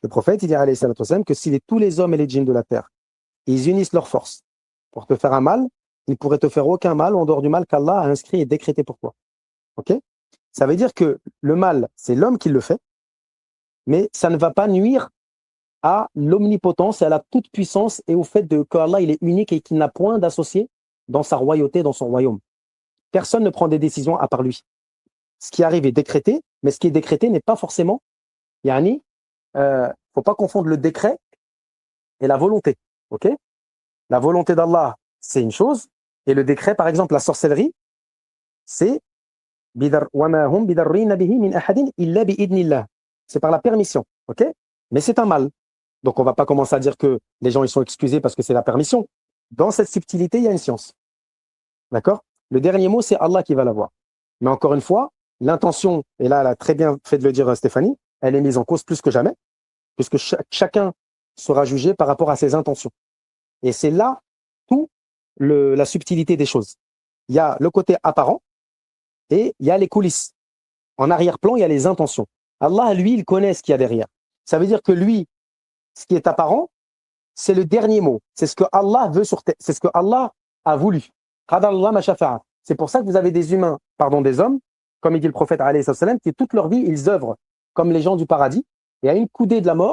Le prophète, il dit alayhi salatu wassalam, que si tous les hommes et les djinns de la terre, ils unissent leurs forces pour te faire un mal, ils ne pourraient te faire aucun mal en dehors du mal qu'Allah a inscrit et décrété pour toi. Ok? Ça veut dire que le mal, c'est l'homme qui le fait, mais ça ne va pas nuire à l'omnipotence et à la toute-puissance et au fait qu'Allah il est unique et qu'il n'a point d'associé dans sa royauté, dans son royaume. Personne ne prend des décisions à part lui. Ce qui arrive est décrété, mais ce qui est décrété n'est pas forcément, yani, faut pas confondre le décret et la volonté. Ok? La volonté d'Allah, c'est une chose, et le décret, par exemple, la sorcellerie, c'est c'est par la permission, ok? Mais c'est un mal. Donc on va pas commencer à dire que les gens ils sont excusés parce que c'est la permission. Dans cette subtilité, il y a une science. D'accord? Le dernier mot, c'est Allah qui va l'avoir. Mais encore une fois, l'intention, et là, elle a très bien fait de le dire Stéphanie, elle est mise en cause plus que jamais, puisque chacun sera jugé par rapport à ses intentions. Et c'est là tout la subtilité des choses. Il y a le côté apparent et il y a les coulisses. En arrière-plan, il y a les intentions. Allah, lui, il connaît ce qu'il y a derrière. Ça veut dire que lui, ce qui est apparent, c'est le dernier mot. C'est ce que Allah veut sur terre. C'est ce que Allah a voulu. C'est pour ça que vous avez des humains, pardon, des hommes, comme il dit le prophète, alayhi salam, qui toute leur vie, ils œuvrent comme les gens du paradis. Et à une coudée de la mort,